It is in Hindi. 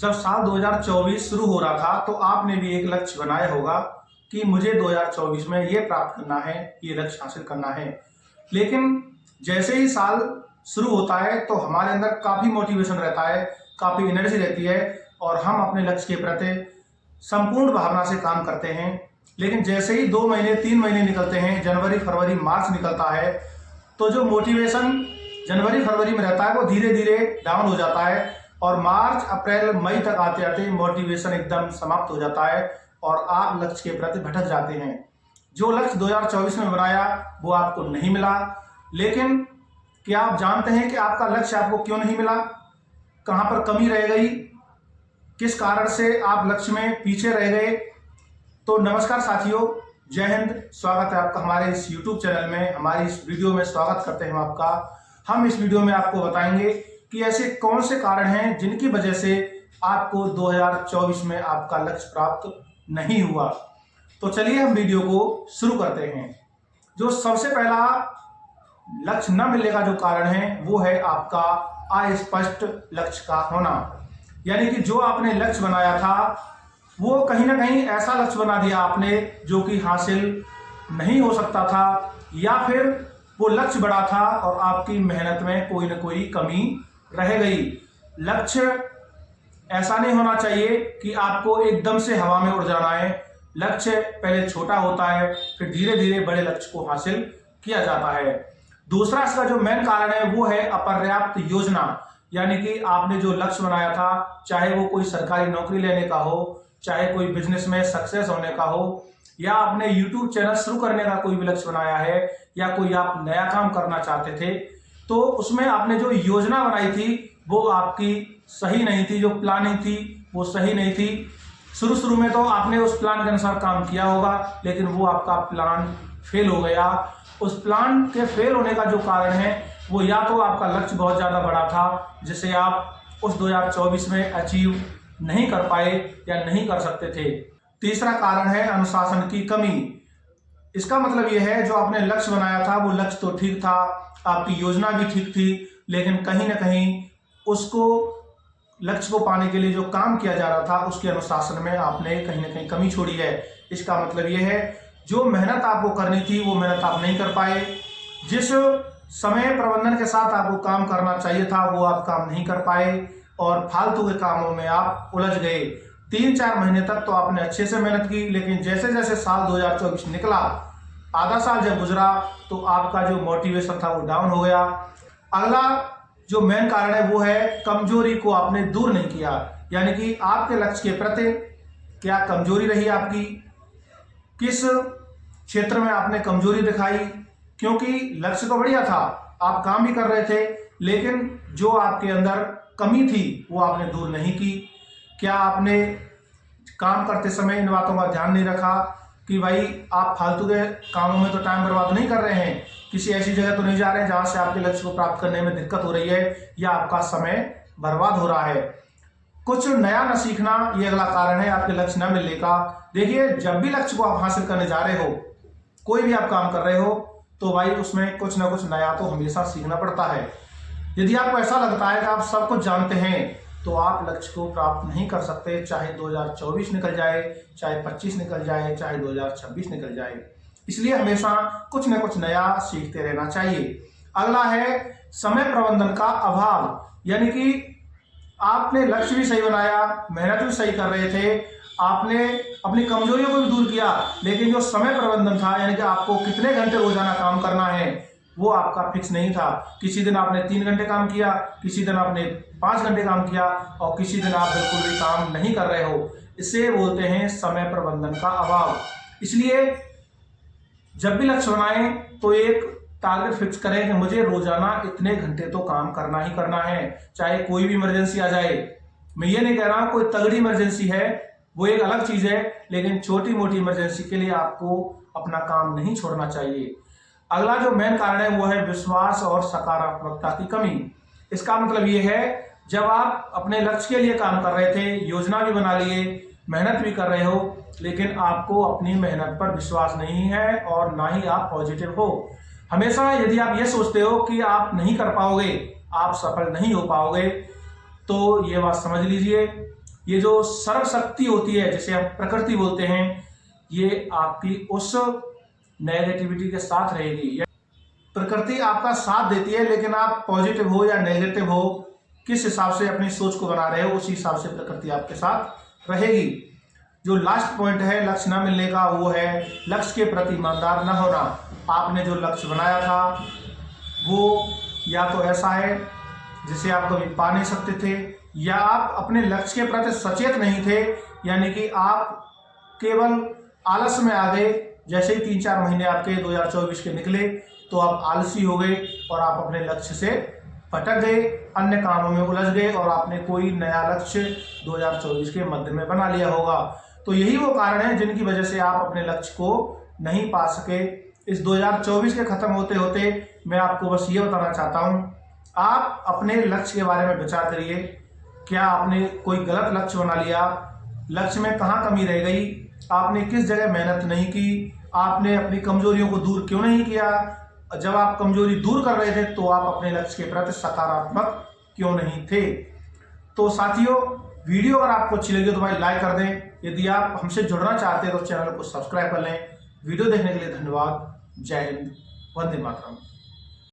जब साल 2024 शुरू हो रहा था तो आपने भी एक लक्ष्य बनाया होगा कि मुझे 2024 में ये प्राप्त करना है, ये लक्ष्य हासिल करना है। लेकिन जैसे ही साल शुरू होता है तो हमारे अंदर काफ़ी मोटिवेशन रहता है, काफ़ी एनर्जी रहती है और हम अपने लक्ष्य के प्रति संपूर्ण भावना से काम करते हैं। लेकिन जैसे ही 2 महीने 3 महीने निकलते हैं, जनवरी फरवरी मार्च निकलता है, तो जो मोटिवेशन जनवरी फरवरी में रहता है वो धीरे धीरे डाउन हो जाता है और मार्च अप्रैल मई तक आते आते मोटिवेशन एकदम समाप्त हो जाता है और आप लक्ष्य के प्रति भटक जाते हैं। जो लक्ष्य 2024 में बनाया वो आपको नहीं मिला। लेकिन क्या आप जानते हैं कि आपका लक्ष्य आपको क्यों नहीं मिला? कहाँ पर कमी रह गई? किस कारण से आप लक्ष्य में पीछे रह गए? तो नमस्कार साथियों, जय हिंद। स्वागत है आपका हमारे इस YouTube चैनल में। हमारी इस वीडियो में स्वागत करते हैं आपका। हम इस वीडियो में आपको बताएंगे कि ऐसे कौन से कारण हैं जिनकी वजह से आपको 2024 में आपका लक्ष्य प्राप्त नहीं हुआ। तो चलिए हम वीडियो को शुरू करते हैं। जो सबसे पहला लक्ष्य न मिलने का जो कारण है वो है आपका अस्पष्ट लक्ष्य का होना। यानी कि जो आपने लक्ष्य बनाया था वो कहीं ना कहीं ऐसा लक्ष्य बना दिया आपने जो कि हासिल नहीं हो सकता था, या फिर वो लक्ष्य बड़ा था और आपकी मेहनत में कोई ना कोई कमी रह गई। लक्ष्य ऐसा नहीं होना चाहिए कि आपको एकदम से हवा में उड़ जाना है। लक्ष्य पहले छोटा होता है, फिर धीरे धीरे बड़े लक्ष्य को हासिल किया जाता है। दूसरा इसका जो मेन कारण है वो है अपर्याप्त योजना। यानी कि आपने जो लक्ष्य बनाया था, चाहे वो कोई सरकारी नौकरी लेने का हो, चाहे कोई बिजनेस में सक्सेस होने का हो, या आपने यूट्यूब चैनल शुरू करने का कोई भी लक्ष्य बनाया है, या कोई आप नया काम करना चाहते थे, तो उसमें आपने जो योजना बनाई थी वो आपकी सही नहीं थी। जो प्लानिंग थी वो सही नहीं थी। शुरू में तो आपने उस प्लान के अनुसार काम किया होगा, लेकिन वो आपका प्लान फेल हो गया। उस प्लान के फेल होने का जो कारण है वो या तो आपका लक्ष्य बहुत ज़्यादा बड़ा था जिसे आप उस 2024 में अचीव नहीं कर पाए या नहीं कर सकते थे। तीसरा कारण है अनुशासन की कमी। इसका मतलब यह है जो आपने लक्ष्य बनाया था वो लक्ष्य तो ठीक था, आपकी योजना भी ठीक थी, लेकिन कहीं ना कहीं उसको लक्ष्य को पाने के लिए जो काम किया जा रहा था उसके अनुशासन में आपने कहीं ना कहीं कमी छोड़ी है। इसका मतलब यह है जो मेहनत आपको करनी थी वो मेहनत आप नहीं कर पाए। जिस समय प्रबंधन के साथ आपको काम करना चाहिए था वो आप काम नहीं कर पाए और फालतू के कामों में आप उलझ गए। 3-4 महीने तक तो आपने अच्छे से मेहनत की, लेकिन जैसे जैसे साल 2024 निकला, आधा साल जब गुजरा तो आपका जो मोटिवेशन था वो डाउन हो गया। अगला जो मेन कारण है वो है कमजोरी को आपने दूर नहीं किया। यानी कि आपके लक्ष्य के प्रति क्या कमजोरी रही आपकी, किस क्षेत्र में आपने कमजोरी दिखाई? क्योंकि लक्ष्य तो बढ़िया था, आप काम भी कर रहे थे, लेकिन जो आपके अंदर कमी थी वो आपने दूर नहीं की। क्या आपने काम करते समय इन बातों का ध्यान नहीं रखा कि भाई आप फालतू के कामों में तो टाइम बर्बाद नहीं कर रहे हैं, किसी ऐसी जगह तो नहीं जा रहे हैं जहां से आपके लक्ष्य को प्राप्त करने में दिक्कत हो रही है या आपका समय बर्बाद हो रहा है? कुछ नया न सीखना, ये अगला कारण है आपके लक्ष्य न मिलने का। देखिए, जब भी लक्ष्य को आप हासिल करने जा रहे हो, कोई भी आप काम कर रहे हो, तो भाई उसमें कुछ ना कुछ नया तो हमेशा सीखना पड़ता है। यदि आपको ऐसा लगता है कि आप सब कुछ जानते हैं तो आप लक्ष्य को प्राप्त नहीं कर सकते, चाहे 2024 निकल जाए, चाहे 25 निकल जाए, चाहे 2026 निकल जाए। इसलिए हमेशा कुछ न कुछ नया सीखते रहना चाहिए। अगला है समय प्रबंधन का अभाव। यानी कि आपने लक्ष्य भी सही बनाया, मेहनत भी सही कर रहे थे, आपने अपनी कमजोरियों को भी दूर किया, लेकिन जो समय प्रबंधन था, यानी कि आपको कितने घंटे रोजाना काम करना है, वो आपका फिक्स नहीं था। किसी दिन आपने 3 घंटे काम किया, किसी दिन आपने 5 घंटे काम किया और किसी दिन आप बिल्कुल भी काम नहीं कर रहे हो। इसे बोलते हैं समय प्रबंधन का अभाव। इसलिए जब भी लक्ष्य बनाएं तो एक टारगेट फिक्स करें कि मुझे रोजाना इतने घंटे तो काम करना ही करना है, चाहे कोई भी इमरजेंसी आ जाए। मैं ये नहीं कह रहा हूं कोई तगड़ी इमरजेंसी है, वो एक अलग चीज है, लेकिन छोटी मोटी इमरजेंसी के लिए आपको अपना काम नहीं छोड़ना चाहिए। अगला जो मेन कारण है वो है विश्वास और सकारात्मकता की कमी। इसका मतलब ये है जब आप अपने लक्ष्य के लिए काम कर रहे थे, योजना भी बना लिए, मेहनत भी कर रहे हो, लेकिन आपको अपनी मेहनत पर विश्वास नहीं है और ना ही आप पॉजिटिव हो। हमेशा यदि आप ये सोचते हो कि आप नहीं कर पाओगे, आप सफल नहीं हो पाओगे, तो ये बात समझ लीजिए ये जो सर्वशक्ति होती है जिसे हम प्रकृति बोलते हैं, ये आपकी उस नेगेटिविटी के साथ रहेगी। प्रकृति आपका साथ देती है, लेकिन आप पॉजिटिव हो या नेगेटिव हो, किस हिसाब से अपनी सोच को बना रहे हो, उसी हिसाब से प्रकृति आपके साथ रहेगी। जो लास्ट पॉइंट है लक्ष्य न मिलने का, वो है लक्ष्य के प्रति ईमानदार न होना। आपने जो लक्ष्य बनाया था वो या तो ऐसा है जिसे आप कभी पा नहीं सकते थे, या आप अपने लक्ष्य के प्रति सचेत नहीं थे, यानी कि आप केवल आलस में आ गए। जैसे ही 3-4 महीने आपके 2024 के निकले तो आप आलसी हो गए और आप अपने लक्ष्य से भटक गए, अन्य कामों में उलझ गए और आपने कोई नया लक्ष्य 2024 के मध्य में बना लिया होगा। तो यही वो कारण है जिनकी वजह से आप अपने लक्ष्य को नहीं पा सके। इस 2024 के खत्म होते होते मैं आपको बस ये बताना चाहता हूँ, आप अपने लक्ष्य के बारे में विचार करिए। क्या आपने कोई गलत लक्ष्य बना लिया? लक्ष्य में कहाँ कमी रह गई? आपने किस जगह मेहनत नहीं की? आपने अपनी कमजोरियों को दूर क्यों नहीं किया? जब आप कमजोरी दूर कर रहे थे तो आप अपने लक्ष्य के प्रति सकारात्मक क्यों नहीं थे? तो साथियों, वीडियो अगर आपको अच्छी लगी तो भाई लाइक कर दें। यदि आप हमसे जुड़ना चाहते हैं तो चैनल को सब्सक्राइब कर लें। वीडियो देखने के लिए धन्यवाद। जय हिंद, वंदे मातरम।